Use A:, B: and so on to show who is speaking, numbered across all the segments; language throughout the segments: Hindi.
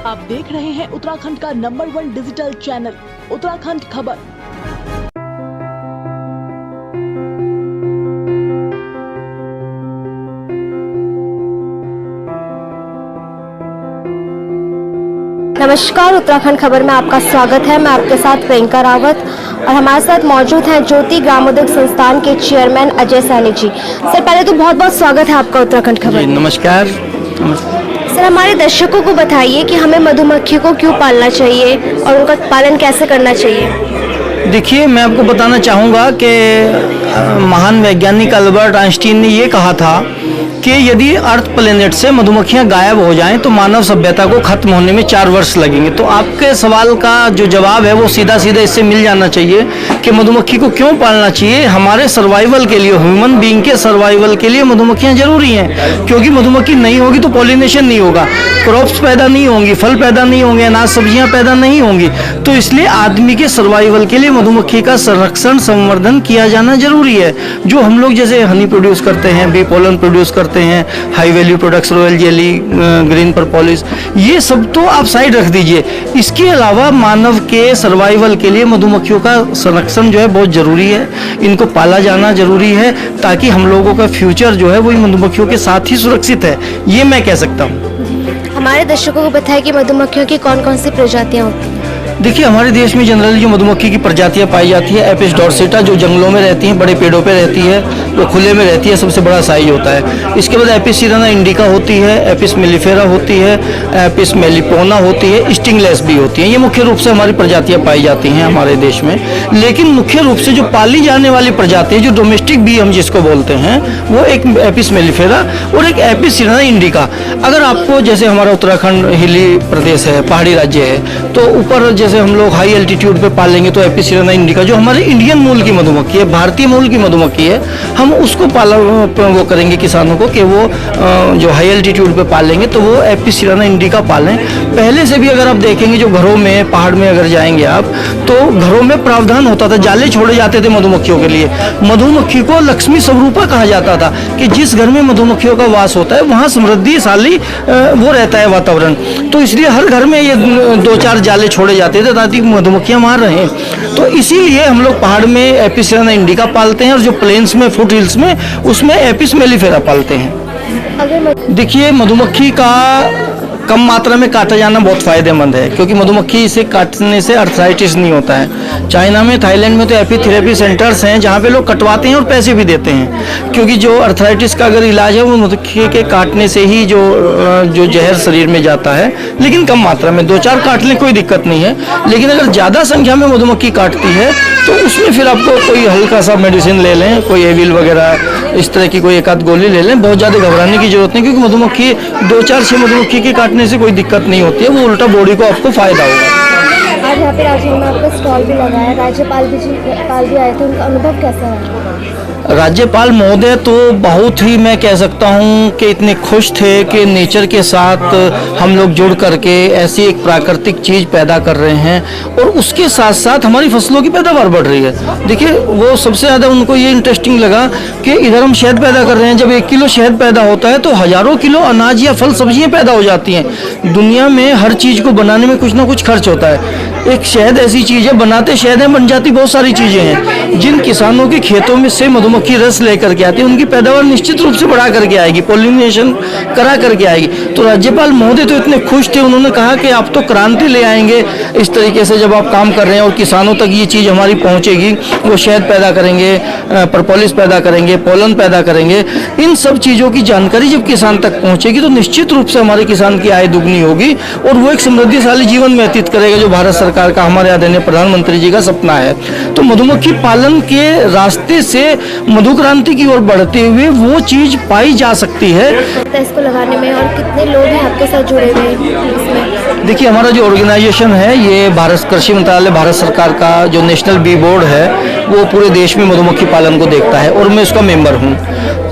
A: आप देख रहे हैं उत्तराखंड का नंबर 1 डिजिटल चैनल उत्तराखंड खबर।
B: नमस्कार, उत्तराखंड खबर में आपका स्वागत है। मैं आपके साथ प्रियंका रावत और हमारे साथ मौजूद हैं ज्योति ग्रामोद्योग संस्थान के चेयरमैन अजय सैनी जी। सर, पहले तो बहुत बहुत स्वागत है आपका उत्तराखंड खबर।
C: नमस्कार।
B: सर, हमारे दर्शकों को बताइए कि हमें मधुमक्खियों को क्यों पालना चाहिए और उनका पालन कैसे करना चाहिए।
C: देखिए, मैं आपको बताना चाहूँगा कि महान वैज्ञानिक अल्बर्ट आइंस्टीन ने ये कहा था कि यदि अर्थ प्लेनेट से मधुमक्खियां गायब हो जाएं तो मानव सभ्यता को खत्म होने में 4 वर्ष लगेंगे। तो आपके सवाल का जो जवाब है वो सीधा सीधा इससे मिल जाना चाहिए कि मधुमक्खी को क्यों पालना चाहिए। हमारे सर्वाइवल के लिए, ह्यूमन बीइंग के सर्वाइवल के लिए मधुमक्खियां जरूरी हैं, क्योंकि मधुमक्खी नहीं होगी तो पॉलिनेशन नहीं होगा, क्रॉप्स पैदा नहीं होंगी, फल पैदा नहीं होंगे, अनाज सब्जियां पैदा नहीं होंगी। तो इसलिए आदमी के सर्वाइवल के लिए मधुमक्खी का संरक्षण संवर्धन किया जाना जरूरी है। जो हम लोग जैसे हनी प्रोड्यूस करते हैं, बी पोलन प्रोड्यूस करते हैं, high value products, royal jelly, green propolis, ये सब तो आप साइड रख दीजिए। इसके अलावा मानव के सर्वाइवल के लिए मधुमक्खियों का संरक्षण जो है बहुत जरूरी है। इनको पाला जाना जरूरी है ताकि हम लोगों का फ्यूचर जो है वो मधुमक्खियों के साथ ही सुरक्षित है, ये मैं कह सकता हूँ।
B: हमारे दर्शकों को बताएं कि मधुमक्खियों की कौन कौन सी प्रजातियाँ होती हैं।
C: देखिए, हमारे देश में जनरली जो मधुमक्खी की प्रजातियां पाई जाती है, एपिस डॉर्सेटा जो जंगलों में रहती हैं, बड़े पेड़ों पे रहती है, वो खुले में रहती है, सबसे बड़ा साइज होता है। इसके बाद एपिस सिराना इंडिका होती है, एपिस मेलिफेरा होती है, एपिस मेलिपोना होती है, स्टिंगलेस भी होती है। ये मुख्य रूप से हमारी प्रजातियां पाई जाती हैं हमारे देश में। लेकिन मुख्य रूप से जो पाली जाने वाली प्रजाति है, जो डोमेस्टिक बी हम जिसको बोलते हैं, वो एक एपिस मेलिफेरा और एक एपिस सिराना इंडिका। अगर आपको, जैसे हमारा उत्तराखंड हिली प्रदेश है, पहाड़ी राज्य है, तो ऊपर जैसे हम लोग हाई एल्टीट्यूड पे पालेंगे तो एपिस सिराना इंडिका जो हमारे इंडियन मूल की मधुमक्खी है, भारतीय मूल की मधुमक्खी है, हम उसको वो करेंगे किसानों को कि वो जो हाई एल्टीट्यूड पे पालेंगे तो वो एपिस सिराना इंडिका पालें। पहले से भी अगर आप देखेंगे, जो घरों में, पहाड़ में अगर जाएंगे आप, तो घरों में प्रावधान होता था, जाले छोड़े जाते थे मधुमक्खियों के लिए। मधुमक्खी को लक्ष्मी स्वरूपा कहा जाता था कि जिस घर में मधुमक्खियों का वास होता है वहाँ समृद्धिशाली वो रहता है वातावरण। तो इसलिए हर घर में ये 2-4 जाले छोड़े जाते थे ताकि मधुमक्खियां वहाँ रहें। तो इसीलिए हम लोग पहाड़ में एपिस सिराना इंडिका पालते हैं और जो प्लेन्स में, फुट हिल्स में, उसमें एपिस मेलिफेरा पालते हैं। देखिए, मधुमक्खी का कम मात्रा में काटा जाना बहुत फायदेमंद है, क्योंकि मधुमक्खी से काटने से अर्थराइटिस नहीं होता है। चाइना में, थाईलैंड में तो एपीथेरेपी सेंटर्स हैं जहाँ पे लोग कटवाते हैं और पैसे भी देते हैं, क्योंकि जो अर्थराइटिस का अगर इलाज है वो मधुमक्खी के काटने से ही जो जहर शरीर में जाता है। लेकिन कम मात्रा में 2-4 काट लें, कोई दिक्कत नहीं है। लेकिन अगर ज़्यादा संख्या में मधुमक्खी काटती है तो उसमें फिर आपको कोई हल्का सा मेडिसिन ले लें, कोई एविल वगैरह इस तरह की कोई एक आध गोली ले लें। बहुत ज़्यादा घबराने की जरूरत नहीं, क्योंकि मधुमक्खी 2-4-6 मधुमक्खी के काटने से कोई दिक्कत नहीं होती है, वो उल्टा बॉडी को आपको फायदा होगा।
B: आज यहाँ पे राजभवन में आपका स्टॉल भी लगा है, राज्यपाल भी आए थे, उनका अनुभव कैसा रहा।
C: राज्यपाल महोदय तो बहुत ही, मैं कह सकता हूँ कि इतने खुश थे कि नेचर के साथ हम लोग जुड़ करके ऐसी एक प्राकृतिक चीज़ पैदा कर रहे हैं और उसके साथ साथ हमारी फसलों की पैदावार बढ़ रही है। देखिए, वो सबसे ज़्यादा उनको ये इंटरेस्टिंग लगा कि इधर हम शहद पैदा कर रहे हैं। जब 1 किलो शहद पैदा होता है तो हज़ारों किलो अनाज या फल सब्जियाँ पैदा हो जाती हैं। दुनिया में हर चीज़ को बनाने में कुछ ना कुछ खर्च होता है। एक शहद ऐसी चीज़ है, बनाते शहद है, बन जाती बहुत सारी चीज़ें हैं। जिन किसानों के खेतों में से मधुमक्खी रस लेकर के आती है, उनकी पैदावार निश्चित रूप से बढ़ा करके आएगी, पॉलिनेशन करा करके आएगी। तो राज्यपाल महोदय तो इतने खुश थे, उन्होंने कहा कि आप तो क्रांति ले आएंगे इस तरीके से जब आप काम कर रहे हैं और किसानों तक ये चीज़ हमारी पहुंचेगी। वो शहद पैदा करेंगे, परपोलिस पैदा करेंगे, पोलन पैदा करेंगे। इन सब चीज़ों की जानकारी जब किसान तक पहुंचेगी तो निश्चित रूप से हमारे किसान की आय दुगनी होगी और वो एक समृद्धिशाली जीवन व्यतीत करेगा, जो भारत सरकार का, हमारे आदरणीय प्रधानमंत्री जी का सपना है। तो मधुमक्खी पालन के रास्ते से मधु क्रांति की ओर बढ़ते हुए वो चीज पाई जा सकती है।
B: इसको लगाने में और कितने लोग हैं आपके साथ जुड़े हुए इसमें?
C: देखिए, हमारा जो ऑर्गेनाइजेशन है ये भारत कृषि मंत्रालय, भारत सरकार का जो नेशनल बी बोर्ड है, वो पूरे देश में मधुमक्खी पालन को देखता है और मैं उसका मेंबर हूँ।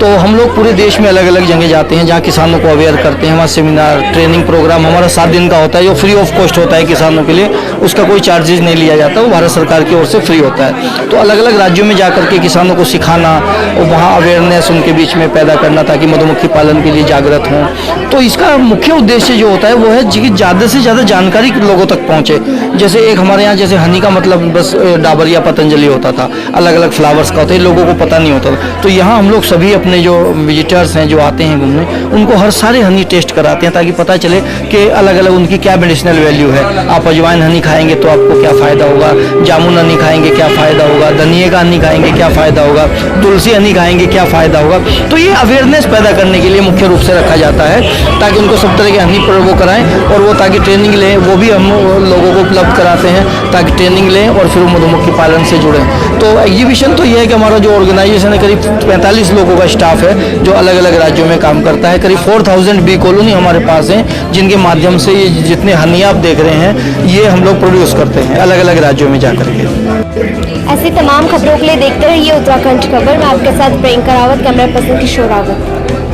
C: तो हम लोग पूरे देश में अलग अलग जगह जाते हैं जहाँ किसानों को अवेयर करते हैं। हमारा सेमिनार ट्रेनिंग प्रोग्राम हमारा 7 दिन का होता है, जो फ्री ऑफ कॉस्ट होता है किसानों के लिए, उसका कोई चार्जेज नहीं लिया जाता, वो भारत सरकार की ओर से फ्री होता है। तो अलग अलग राज्यों में जा करके किसानों को सिखाना और वहाँ अवेयरनेस उनके बीच में पैदा करना ताकि मधुमक्खी पालन के लिए जागृत हों। तो इसका मुख्य उद्देश्य जो होता है वो है कि ज़्यादा से ज़्यादा जानकारी लोगों तक पहुँचे। जैसे एक हमारे यहाँ जैसे हनी का मतलब बस डाबर या पतंजलि होता था, अलग अलग फ्लावर्स का होता है, लोगों को पता नहीं होता था। तो यहाँ हम लोग सभी अपने जो विजिटर्स हैं जो आते हैं घूमने, उनको हर सारे हनी टेस्ट कराते हैं ताकि पता चले कि अलग अलग उनकी क्या मेडिसिनल वैल्यू है। आप अजवाइन हनी खाएंगे तो आपको क्या फ़ायदा होगा, जामुन हनी खाएंगे क्या फ़ायदा होगा, धनिए का हनी खाएंगे क्या फ़ायदा होगा, तुलसी हनी खाएंगे क्या फ़ायदा होगा। तो ये अवेयरनेस पैदा करने के लिए मुख्य रूप से रखा जाता है ताकि उनको सब तरह के हनी वो कराएं और वो ताकि ट्रेनिंग लें, वो भी हम लोगों को उपलब्ध कराते हैं ताकि ट्रेनिंग लें और फिर मधुमक्खी पालन से जुड़ें। तो एग्जीबिशन तो ये है कि हमारा जो ऑर्गेनाइजेशन है करीब 45 लोगों का स्टाफ है जो अलग अलग राज्यों में काम करता है। करीब 4000 बी कॉलोनी हमारे पास हैं जिनके माध्यम से ये जितने हनी आप देख रहे हैं ये हम लोग प्रोड्यूस करते हैं अलग अलग राज्यों में जा करके।
B: ऐसी तमाम खबरों के लिए देखते रहिए उत्तराखंड खबर। मैं आपके साथ प्रियंका रावत, कैमरा पर्सन किशोर रावत।